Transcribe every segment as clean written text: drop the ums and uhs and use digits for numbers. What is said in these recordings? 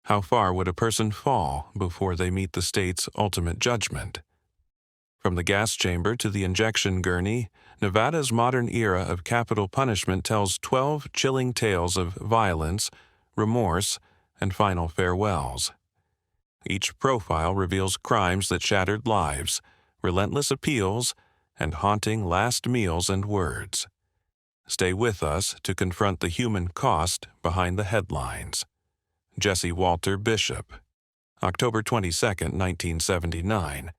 How far would a person fall before they meet the state's ultimate judgment? From the gas chamber to the injection gurney, Nevada's modern era of capital punishment tells 12 chilling tales of violence, remorse, and final farewells. Each profile reveals crimes that shattered lives, relentless appeals, and haunting last meals and words. Stay with us to confront the human cost behind the headlines. Jesse Walter Bishop, October 22, 1979.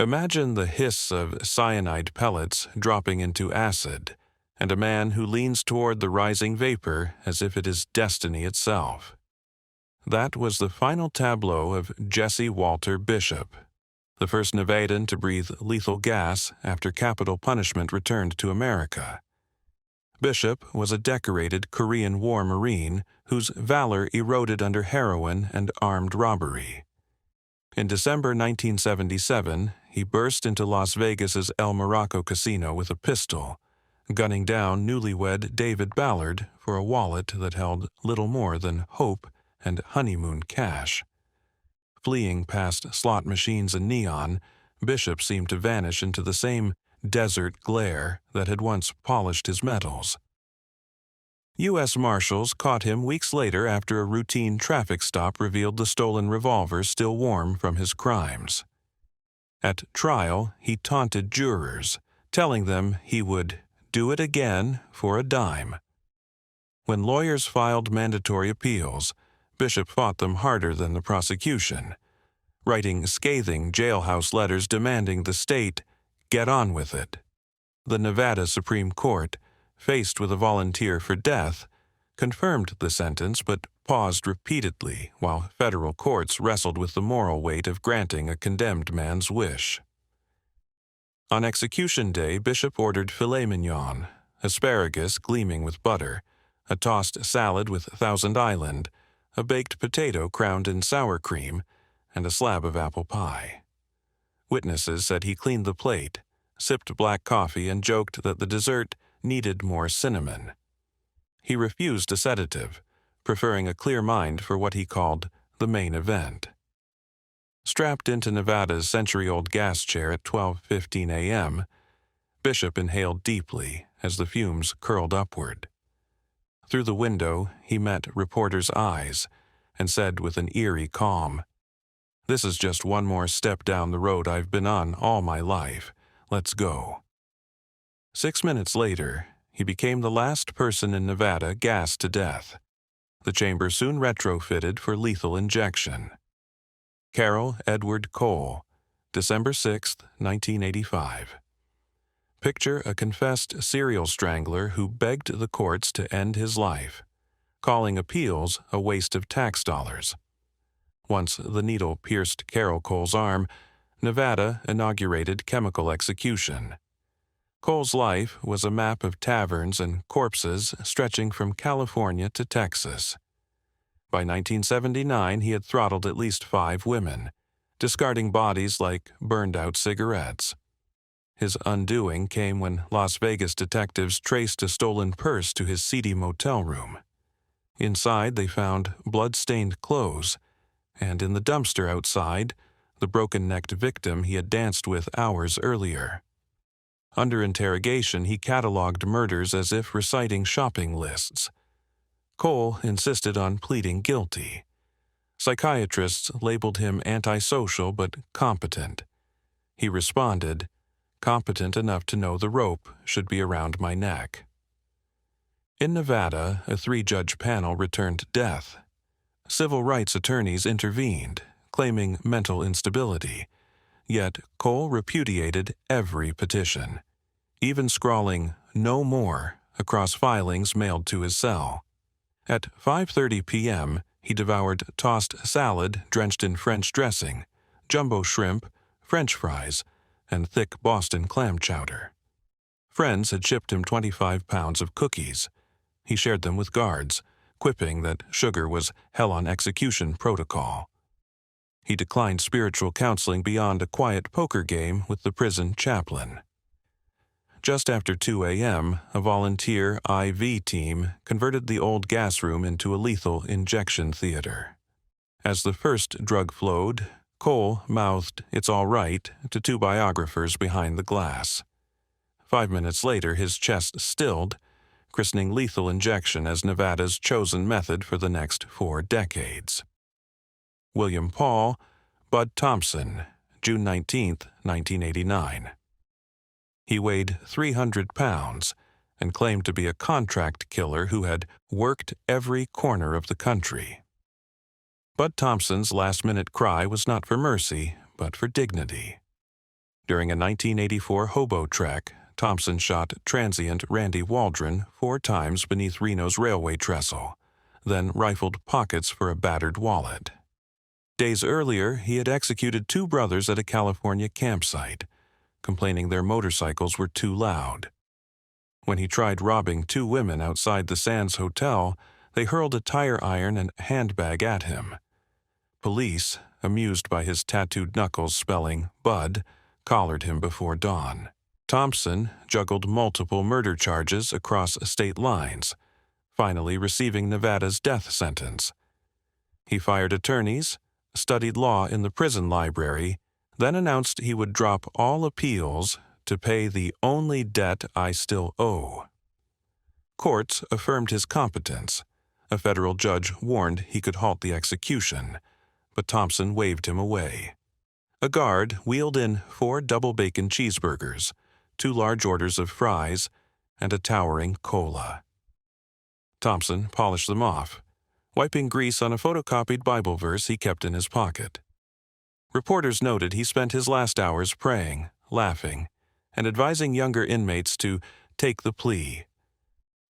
Imagine the hiss of cyanide pellets dropping into acid, and a man who leans toward the rising vapor as if it is destiny itself. That was the final tableau of Jesse Walter Bishop, the first Nevadan to breathe lethal gas after capital punishment returned to America. Bishop was a decorated Korean War Marine whose valor eroded under heroin and armed robbery. In December 1977, he burst into Las Vegas's El Morocco casino with a pistol, gunning down newlywed David Ballard for a wallet that held little more than hope and honeymoon cash. Fleeing past slot machines and neon, Bishop seemed to vanish into the same desert glare that had once polished his metals. U.S. Marshals caught him weeks later after a routine traffic stop revealed the stolen revolver still warm from his crimes. At trial, he taunted jurors, telling them he would do it again for a dime. When lawyers filed mandatory appeals, Bishop fought them harder than the prosecution, writing scathing jailhouse letters demanding the state get on with it. The Nevada Supreme Court, faced with a volunteer for death, confirmed the sentence but paused repeatedly while federal courts wrestled with the moral weight of granting a condemned man's wish. On execution day, Bishop ordered filet mignon, asparagus gleaming with butter, a tossed salad with Thousand Island, a baked potato crowned in sour cream, and a slab of apple pie. Witnesses said he cleaned the plate, sipped black coffee, and joked that the dessert needed more cinnamon. He refused a sedative, preferring a clear mind for what he called the main event. Strapped into Nevada's century-old gas chair at 12:15 a.m., Bishop inhaled deeply as the fumes curled upward. Through the window, he met reporters' eyes and said with an eerie calm, "This is just one more step down the road I've been on all my life. Let's go." 6 minutes later, he became the last person in Nevada gassed to death. The chamber soon retrofitted for lethal injection. Carroll Edward Cole, December 6, 1985. Picture a confessed serial strangler who begged the courts to end his life, calling appeals a waste of tax dollars. Once the needle pierced Carroll Cole's arm, Nevada inaugurated chemical execution. Cole's life was a map of taverns and corpses stretching from California to Texas. By 1979, he had throttled at least 5 women, discarding bodies like burned-out cigarettes. His undoing came when Las Vegas detectives traced a stolen purse to his seedy motel room. Inside, they found blood-stained clothes, and in the dumpster outside, the broken-necked victim he had danced with hours earlier. Under interrogation, he cataloged murders as if reciting shopping lists. Cole insisted on pleading guilty. Psychiatrists labeled him antisocial but competent. He responded, "Competent enough to know the rope should be around my neck." In Nevada, a 3-judge panel returned death. Civil rights attorneys intervened, claiming mental instability. Yet Cole repudiated every petition, even scrawling "No More" across filings mailed to his cell. At 5:30 p.m., he devoured tossed salad drenched in French dressing, jumbo shrimp, French fries, and thick Boston clam chowder. Friends had shipped him 25 pounds of cookies. He shared them with guards, quipping that sugar was hell on execution protocol. He declined spiritual counseling beyond a quiet poker game with the prison chaplain. Just after 2 a.m., a volunteer IV team converted the old gas room into a lethal injection theater. As the first drug flowed, Cole mouthed, "It's all right," to two biographers behind the glass. 5 minutes later, his chest stilled, christening lethal injection as Nevada's chosen method for the next 4 decades. William Paul, Bud Thompson, June 19, 1989. He weighed 300 pounds and claimed to be a contract killer who had worked every corner of the country. Bud Thompson's last-minute cry was not for mercy, but for dignity. During a 1984 hobo trek, Thompson shot transient Randy Waldron 4 times beneath Reno's railway trestle, then rifled pockets for a battered wallet. Days earlier, he had executed 2 brothers at a California campsite, complaining their motorcycles were too loud. When he tried robbing 2 women outside the Sands Hotel, they hurled a tire iron and handbag at him. Police, amused by his tattooed knuckles spelling Bud, collared him before dawn. Thompson juggled multiple murder charges across state lines, finally receiving Nevada's death sentence. He fired attorneys, studied law in the prison library, then announced he would drop all appeals to pay the only debt I still owe. Courts affirmed his competence. A federal judge warned he could halt the execution, but Thompson waved him away. A guard wheeled in 4 double bacon cheeseburgers, 2 large orders of fries, and a towering cola. Thompson polished them off, wiping grease on a photocopied Bible verse he kept in his pocket. Reporters noted he spent his last hours praying, laughing, and advising younger inmates to take the plea.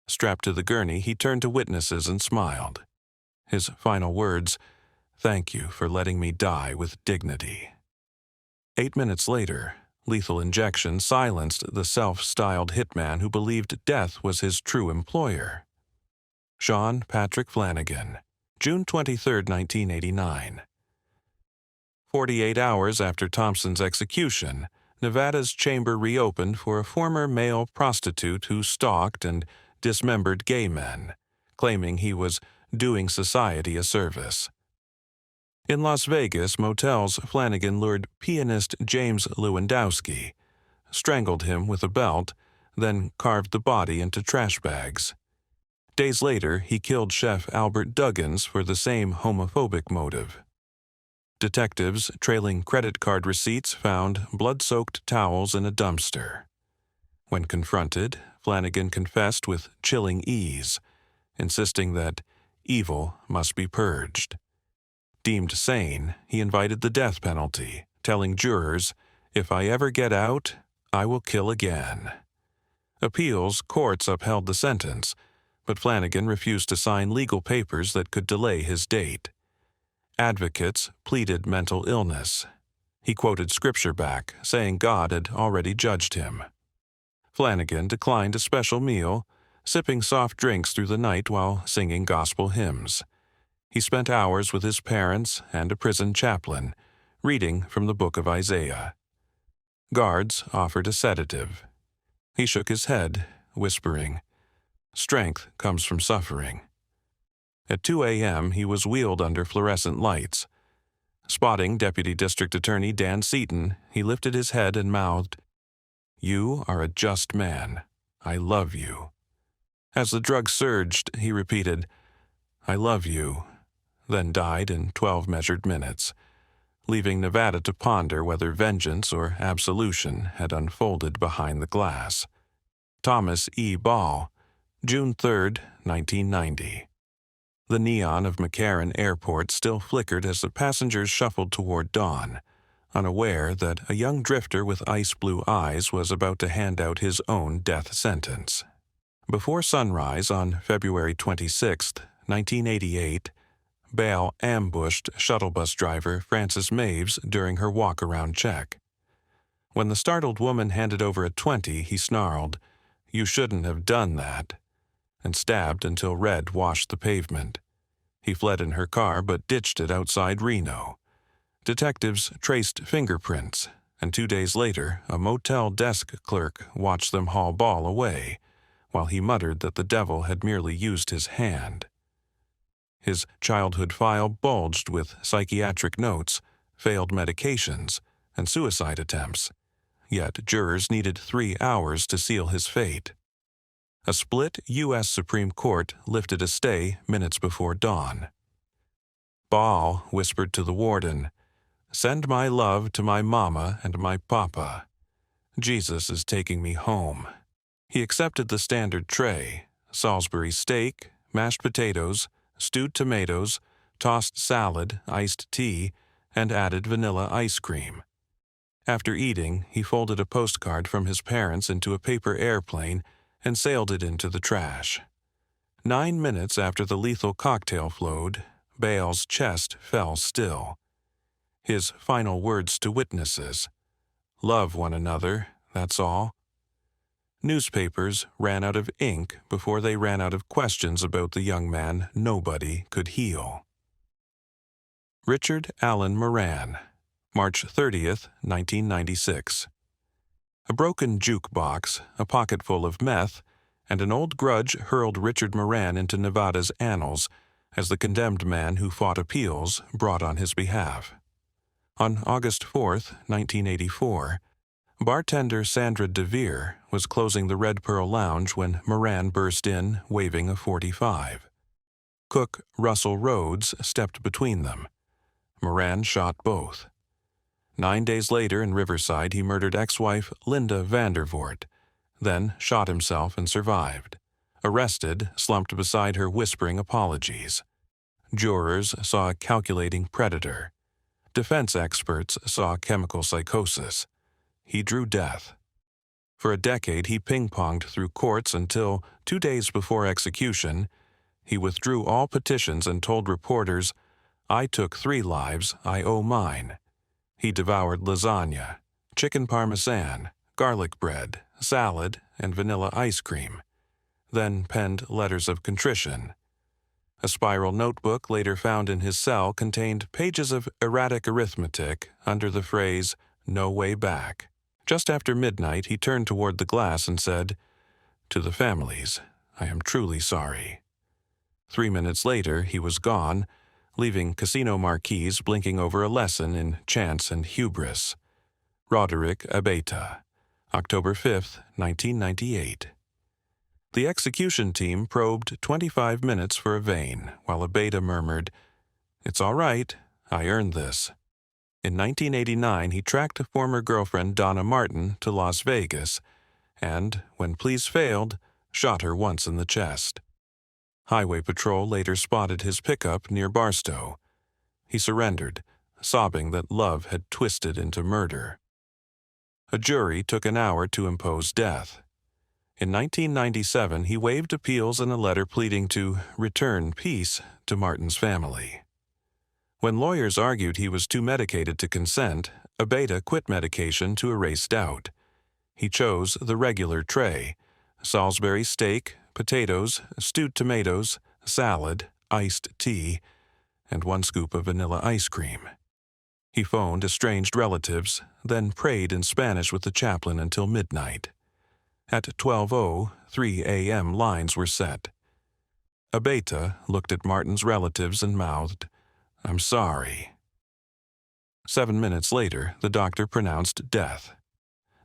Strapped to the gurney, he turned to witnesses and smiled. His final words, "Thank you for letting me die with dignity." 8 minutes later, lethal injection silenced the self-styled hitman who believed death was his true employer. Shan Patrick Flanigan, June 23, 1989. 48 hours after Thompson's execution, Nevada's chamber reopened for a former male prostitute who stalked and dismembered gay men, claiming he was doing society a service. In Las Vegas motels, Flanigan lured pianist James Lewandowski, strangled him with a belt, then carved the body into trash bags. Days later, he killed chef Albert Duggins for the same homophobic motive. Detectives trailing credit card receipts found blood-soaked towels in a dumpster. When confronted, Flanigan confessed with chilling ease, insisting that evil must be purged. Deemed sane, he invited the death penalty, telling jurors, "If I ever get out, I will kill again." Appeals courts upheld the sentence, but Flanigan refused to sign legal papers that could delay his date. Advocates pleaded mental illness. He quoted scripture back, saying God had already judged him. Flanigan declined a special meal, sipping soft drinks through the night while singing gospel hymns. He spent hours with his parents and a prison chaplain, reading from the book of Isaiah. Guards offered a sedative. He shook his head, whispering, "Strength comes from suffering." At 2 a.m., he was wheeled under fluorescent lights. Spotting Deputy District Attorney Dan Seaton, he lifted his head and mouthed, "You are a just man. I love you." As the drug surged, he repeated, "I love you," then died in 12 measured minutes, leaving Nevada to ponder whether vengeance or absolution had unfolded behind the glass. Thomas E. Ball, June 3, 1990. The neon of McCarran Airport still flickered as the passengers shuffled toward dawn, unaware that a young drifter with ice-blue eyes was about to hand out his own death sentence. Before sunrise on February 26, 1988, Bale ambushed shuttle bus driver Frances Maves during her walk-around check. When the startled woman handed over a 20, he snarled, "You shouldn't have done that," and stabbed until red washed the pavement. He fled in her car but ditched it outside Reno. Detectives traced fingerprints, and 2 days later, a motel desk clerk watched them haul Ball away, while he muttered that the devil had merely used his hand. His childhood file bulged with psychiatric notes, failed medications, and suicide attempts. Yet jurors needed 3 hours to seal his fate. A split U.S. Supreme Court lifted a stay minutes before dawn. Baal whispered to the warden, "Send my love to my mama and my papa. Jesus is taking me home." He accepted the standard tray: Salisbury steak, mashed potatoes, stewed tomatoes, tossed salad, iced tea, and added vanilla ice cream. After eating, he folded a postcard from his parents into a paper airplane and sailed it into the trash. 9 minutes after the lethal cocktail flowed, Baal's chest fell still. His final words to witnesses: "Love one another, that's all." Newspapers ran out of ink before they ran out of questions about the young man nobody could heal. Richard Allan Moran, March 30th, 1996. A broken jukebox, a pocketful of meth, and an old grudge hurled Richard Moran into Nevada's annals as the condemned man who fought appeals brought on his behalf. On August 4th, 1984, bartender Sandra DeVere was closing the Red Pearl Lounge when Moran burst in, waving a .45. Cook Russell Rhodes stepped between them. Moran shot both. 9 days later in Riverside, he murdered ex-wife Linda Vandervoort, then shot himself and survived. Arrested, slumped beside her whispering apologies. Jurors saw a calculating predator. Defense experts saw chemical psychosis. He drew death. For a decade, he ping-ponged through courts until, 2 days before execution, he withdrew all petitions and told reporters, "I took 3 lives, I owe mine." He devoured lasagna, chicken parmesan, garlic bread, salad, and vanilla ice cream, then penned letters of contrition. A spiral notebook later found in his cell contained pages of erratic arithmetic under the phrase, "No way back." Just after midnight, he turned toward the glass and said, "To the families, I am truly sorry." 3 minutes later, he was gone, leaving casino marquees blinking over a lesson in chance and hubris. Ricardo Abeta, October 5, 1998. The execution team probed 25 minutes for a vein, while Abeta murmured, "It's all right, I earned this." In 1989, he tracked former girlfriend Donna Martin to Las Vegas and, when pleas failed, shot her once in the chest. Highway Patrol later spotted his pickup near Barstow. He surrendered, sobbing that love had twisted into murder. A jury took an hour to impose death. In 1997, he waived appeals in a letter pleading to return peace to Martin's family. When lawyers argued he was too medicated to consent, Abeta quit medication to erase doubt. He chose the regular tray: Salisbury steak, potatoes, stewed tomatoes, salad, iced tea, and 1 scoop of vanilla ice cream. He phoned estranged relatives, then prayed in Spanish with the chaplain until midnight. At 12:03 a.m. lines were set. Abeta looked at Martin's relatives and mouthed, "I'm sorry." 7 minutes later, the doctor pronounced death.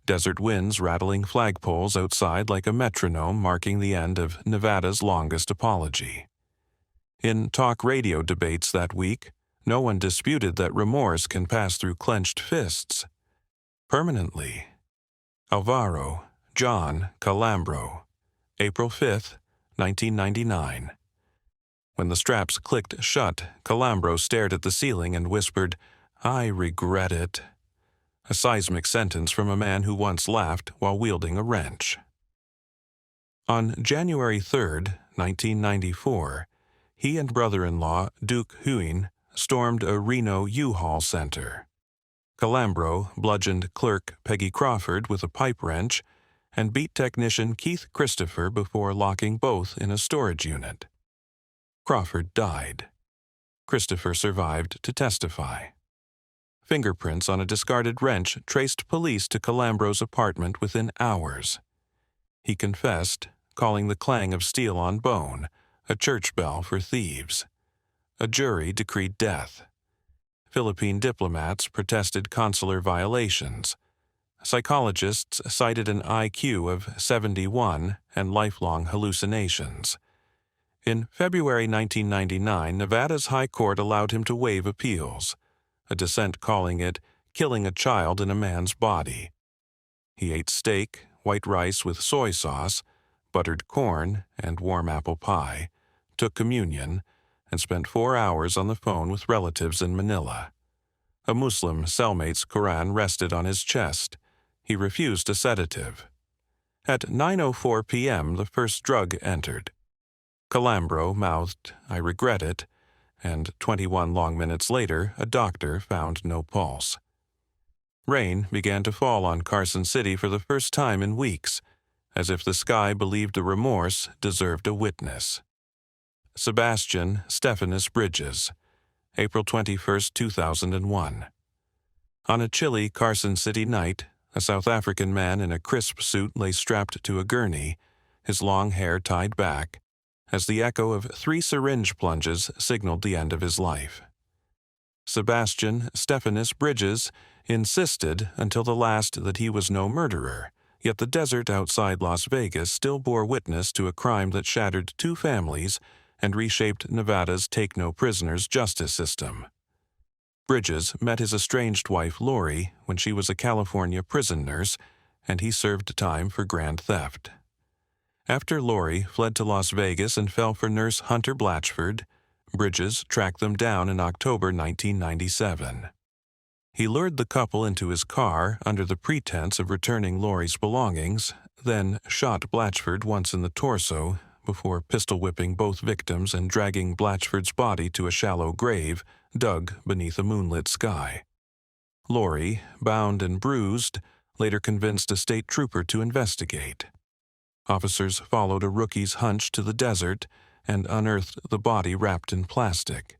Desert winds rattling flagpoles outside like a metronome marking the end of Nevada's longest apology. In talk radio debates that week, no one disputed that remorse can pass through clenched fists. Permanently. Alvaro, John Calamro, April 5, 1999. When the straps clicked shut, Calamro stared at the ceiling and whispered, "I regret it." A seismic sentence from a man who once laughed while wielding a wrench. On January 3, 1994, he and brother-in-law Duke Huyn stormed a Reno U-Haul center. Calamro bludgeoned clerk Peggy Crawford with a pipe wrench and beat technician Keith Christopher before locking both in a storage unit. Crawford died. Christopher survived to testify. Fingerprints on a discarded wrench traced police to Calambro's apartment within hours. He confessed, calling the clang of steel on bone a church bell for thieves. A jury decreed death. Philippine diplomats protested consular violations. Psychologists cited an IQ of 71 and lifelong hallucinations. In February 1999, Nevada's High Court allowed him to waive appeals, a dissent calling it killing a child in a man's body. He ate steak, white rice with soy sauce, buttered corn, and warm apple pie, took communion, and spent 4 hours on the phone with relatives in Manila. A Muslim cellmate's Quran rested on his chest. He refused a sedative. At 9:04 p.m., the first drug entered. Calamro mouthed, "I regret it," and 21 long minutes later, a doctor found no pulse. Rain began to fall on Carson City for the first time in weeks, as if the sky believed the remorse deserved a witness. Stephanus Bridges, April 21, 2001. On a chilly Carson City night, a South African man in a crisp suit lay strapped to a gurney, his long hair tied back, as the echo of 3 syringe plunges signaled the end of his life. Stephanus Bridges insisted until the last that he was no murderer, yet the desert outside Las Vegas still bore witness to a crime that shattered 2 families and reshaped Nevada's take-no-prisoners justice system. Bridges met his estranged wife Lori when she was a California prison nurse, and he served time for grand theft. After Lori fled to Las Vegas and fell for nurse Hunter Blatchford, Bridges tracked them down in October 1997. He lured the couple into his car under the pretense of returning Lori's belongings, then shot Blatchford once in the torso before pistol-whipping both victims and dragging Blatchford's body to a shallow grave dug beneath a moonlit sky. Lori, bound and bruised, later convinced a state trooper to investigate. Officers followed a rookie's hunch to the desert and unearthed the body wrapped in plastic.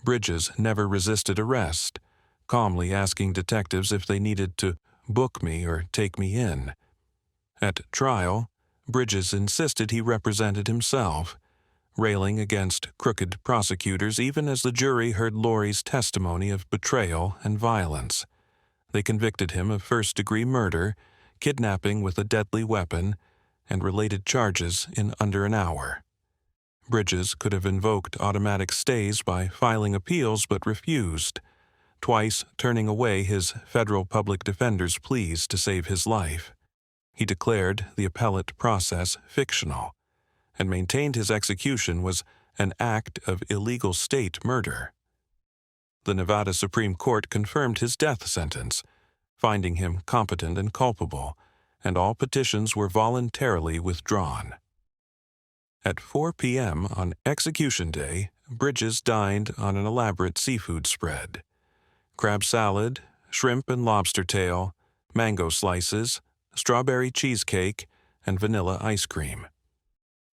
Bridges never resisted arrest, calmly asking detectives if they needed to book me or take me in. At trial, Bridges insisted he represented himself, railing against crooked prosecutors even as the jury heard Lori's testimony of betrayal and violence. They convicted him of first-degree murder, kidnapping with a deadly weapon, and related charges in under an hour. Bridges could have invoked automatic stays by filing appeals but refused, twice turning away his federal public defender's pleas to save his life. He declared the appellate process fictional and maintained his execution was an act of illegal state murder. The Nevada Supreme Court confirmed his death sentence, finding him competent and culpable, and all petitions were voluntarily withdrawn. At 4 p.m. on execution day, Bridges dined on an elaborate seafood spread: crab salad, shrimp and lobster tail, mango slices, strawberry cheesecake, and vanilla ice cream.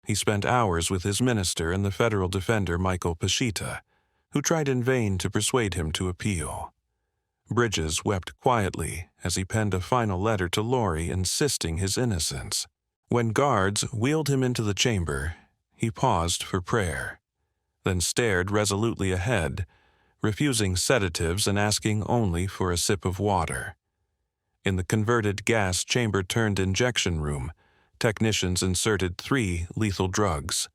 He spent hours with his minister and the federal defender Michael Pachita, who tried in vain to persuade him to appeal. Bridges wept quietly as he penned a final letter to Lori insisting his innocence. When guards wheeled him into the chamber, he paused for prayer, then stared resolutely ahead, refusing sedatives and asking only for a sip of water. In the converted gas chamber-turned injection room, technicians inserted 3 lethal drugs.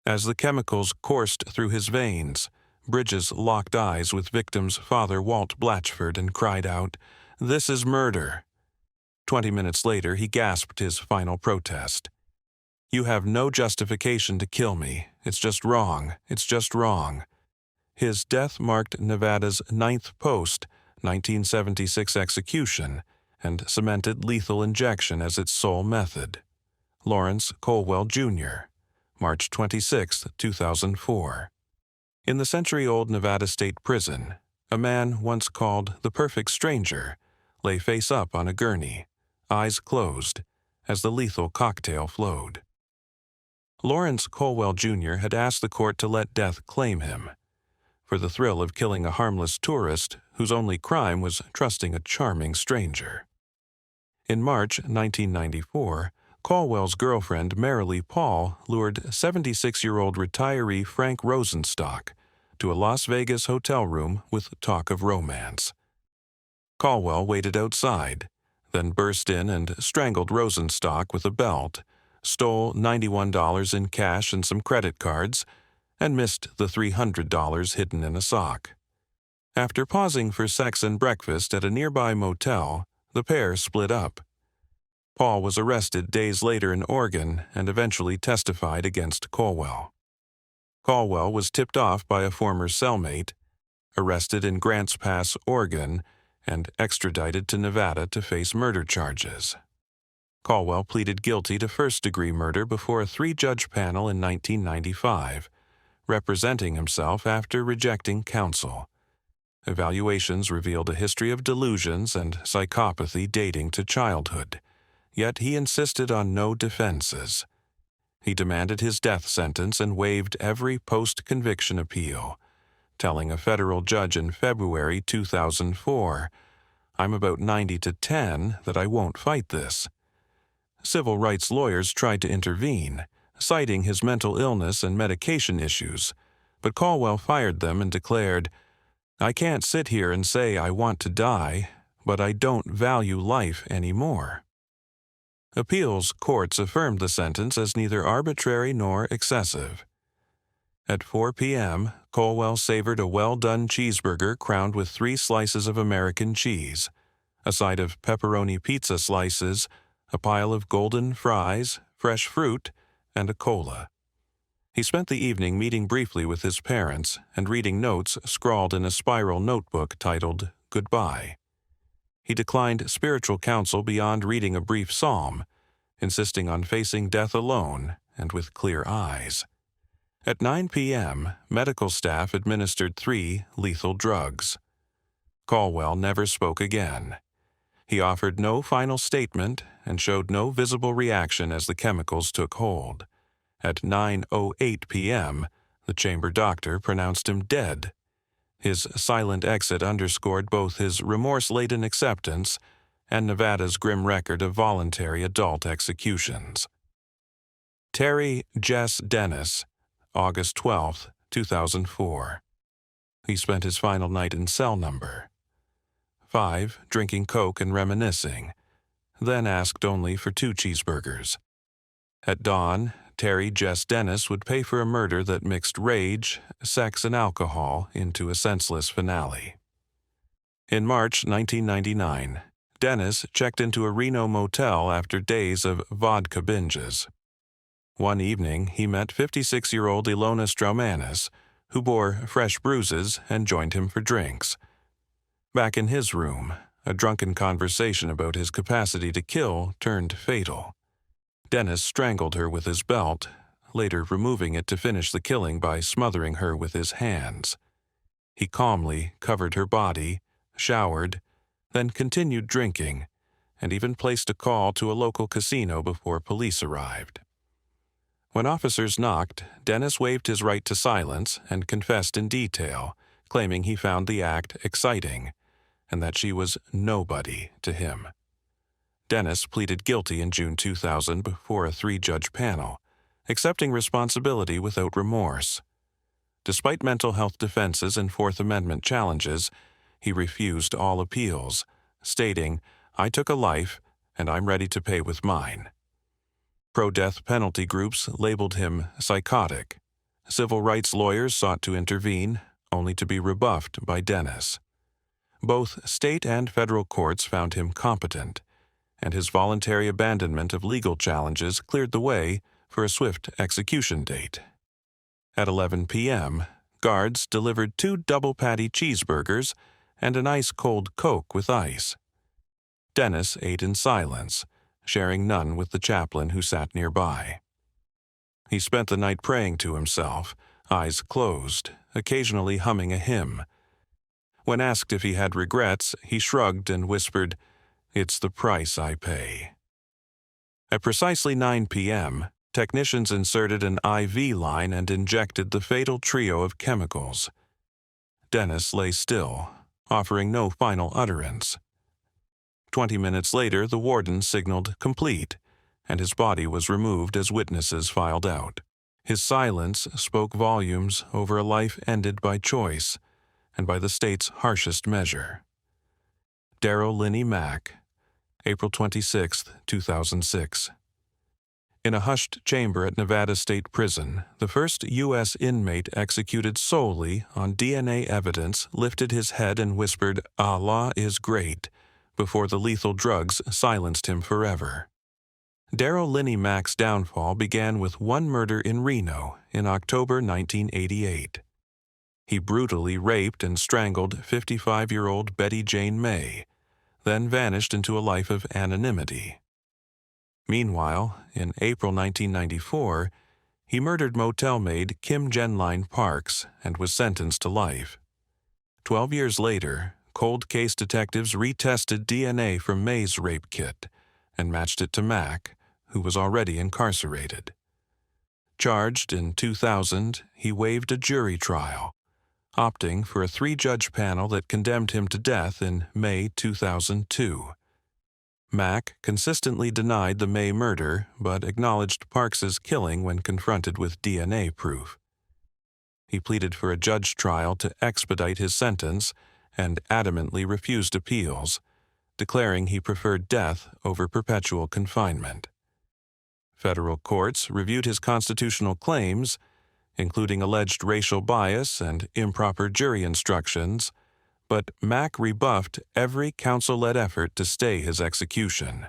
As the chemicals coursed through his veins, Bridges locked eyes with victim's father Walt Blatchford and cried out, "This is murder." 20 minutes later, he gasped his final protest. "You have no justification to kill me. It's just wrong. It's just wrong." His death marked Nevada's 9th post-1976 execution and cemented lethal injection as its sole method. Lawrence Cowwell Jr., March 26, 2004. In the century-old Nevada State Prison, a man once called the perfect stranger lay face up on a gurney, eyes closed, as the lethal cocktail flowed. Lawrence Cowwell Jr. had asked the court to let death claim him, for the thrill of killing a harmless tourist whose only crime was trusting a charming stranger. In March 1994, Cowwell's girlfriend Marilee Paul lured 76-year-old retiree Frank Rosenstock to a Las Vegas hotel room with talk of romance. Cowwell waited outside, then burst in and strangled Rosenstock with a belt, stole $91 in cash and some credit cards, and missed the $300 hidden in a sock. After pausing for sex and breakfast at a nearby motel, the pair split up. Paul was arrested days later in Oregon and eventually testified against Cowwell. Cowwell was tipped off by a former cellmate, arrested in Grants Pass, Oregon, and extradited to Nevada to face murder charges. Cowwell pleaded guilty to first-degree murder before a 3-judge panel in 1995, representing himself after rejecting counsel. Evaluations revealed a history of delusions and psychopathy dating to childhood, yet he insisted on no defenses. He demanded his death sentence and waived every post-conviction appeal, telling a federal judge in February 2004, "I'm about 90 to 10 that I won't fight this." Civil rights lawyers tried to intervene, citing his mental illness and medication issues, but Cowwell fired them and declared, "I can't sit here and say I want to die, but I don't value life anymore." Appeals courts affirmed the sentence as neither arbitrary nor excessive. At 4 p.m., Cowwell savored a well-done cheeseburger crowned with 3 slices of American cheese, a side of pepperoni pizza slices, a pile of golden fries, fresh fruit, and a cola. He spent the evening meeting briefly with his parents and reading notes scrawled in a spiral notebook titled Goodbye. He declined spiritual counsel beyond reading a brief psalm, insisting on facing death alone and with clear eyes. At 9 p.m., medical staff administered 3 lethal drugs. Cowwell never spoke again. He offered no final statement and showed no visible reaction as the chemicals took hold. At 9:08 p.m., the chamber doctor pronounced him dead. His silent exit underscored both his remorse-laden acceptance and Nevada's grim record of voluntary adult executions. Terry Jess Dennis, August 12, 2004. He spent his final night in cell number 5, drinking Coke and reminiscing, then asked only for 2 cheeseburgers. At dawn, Terry Jess Dennis would pay for a murder that mixed rage, sex, and alcohol into a senseless finale. In March 1999, Dennis checked into a Reno motel after days of vodka binges. One evening, he met 56-year-old Ilona Straumanis, who bore fresh bruises and joined him for drinks. Back in his room, a drunken conversation about his capacity to kill turned fatal. Dennis strangled her with his belt, later removing it to finish the killing by smothering her with his hands. He calmly covered her body, showered, then continued drinking, and even placed a call to a local casino before police arrived. When officers knocked, Dennis waived his right to silence and confessed in detail, claiming he found the act exciting, and that she was nobody to him. Dennis pleaded guilty in June 2000 before a 3-judge panel, accepting responsibility without remorse. Despite mental health defenses and Fourth Amendment challenges, he refused all appeals, stating, "I took a life, and I'm ready to pay with mine." Pro-death penalty groups labeled him psychotic. Civil rights lawyers sought to intervene, only to be rebuffed by Dennis. Both state and federal courts found him competent, and his voluntary abandonment of legal challenges cleared the way for a swift execution date. At 11 p.m., guards delivered 2 double-patty cheeseburgers and an ice-cold Coke with ice. Dennis ate in silence, sharing none with the chaplain who sat nearby. He spent the night praying to himself, eyes closed, occasionally humming a hymn. When asked if he had regrets, he shrugged and whispered, "It's the price I pay." At precisely 9 p.m., technicians inserted an IV line and injected the fatal trio of chemicals. Dennis lay still, offering no final utterance. 20 minutes later, the warden signaled complete, and his body was removed as witnesses filed out. His silence spoke volumes over a life ended by choice and by the state's harshest measure. Daryl Lenny Mack, April 26, 2006. In a hushed chamber at Nevada State Prison, the first U.S. inmate executed solely on DNA evidence lifted his head and whispered, "Allah is great," before the lethal drugs silenced him forever. Daryl Lenny Mack's downfall began with one murder in Reno in October 1988. He brutally raped and strangled 55-year-old Betty Jane May, then vanished into a life of anonymity. Meanwhile, in April 1994, he murdered motel maid Kim Jenline Parks and was sentenced to life. 12 years later, cold case detectives retested DNA from May's rape kit and matched it to Mack, who was already incarcerated. Charged in 2000, he waived a jury trial, opting for a 3-judge panel that condemned him to death in May 2002. Mack consistently denied the May murder, but acknowledged Parks's killing when confronted with DNA proof. He pleaded for a judge trial to expedite his sentence and adamantly refused appeals, declaring he preferred death over perpetual confinement. Federal courts reviewed his constitutional claims, including alleged racial bias and improper jury instructions, but Mack rebuffed every counsel-led effort to stay his execution.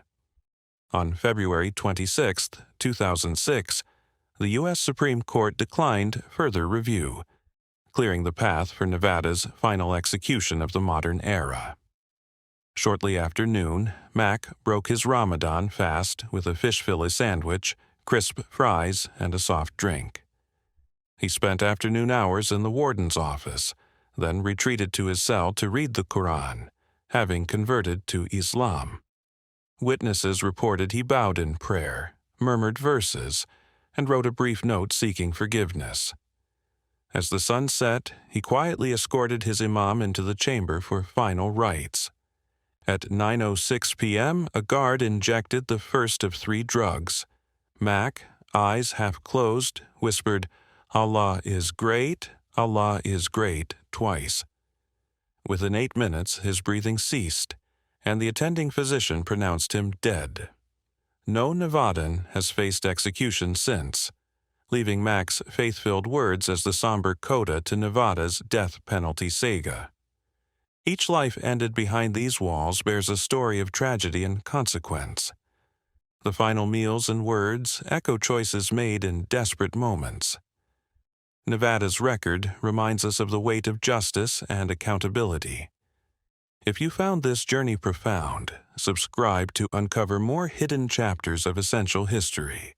On February 26, 2006, the U.S. Supreme Court declined further review, clearing the path for Nevada's final execution of the modern era. Shortly after noon, Mack broke his Ramadan fast with a fish fillet sandwich, crisp fries, and a soft drink. He spent afternoon hours in the warden's office, then retreated to his cell to read the Quran, having converted to Islam. Witnesses reported he bowed in prayer, murmured verses, and wrote a brief note seeking forgiveness. As the sun set, he quietly escorted his imam into the chamber for final rites. At 9:06 p.m., a guard injected the first of 3 drugs. Mack, eyes half closed, whispered, "Allah is great, Allah is great," twice. Within 8 minutes, his breathing ceased, and the attending physician pronounced him dead. No Nevadan has faced execution since, leaving Mack's faith-filled words as the somber coda to Nevada's death penalty saga. Each life ended behind these walls bears a story of tragedy and consequence. The final meals and words echo choices made in desperate moments. Nevada's record reminds us of the weight of justice and accountability. If you found this journey profound, subscribe to uncover more hidden chapters of essential history.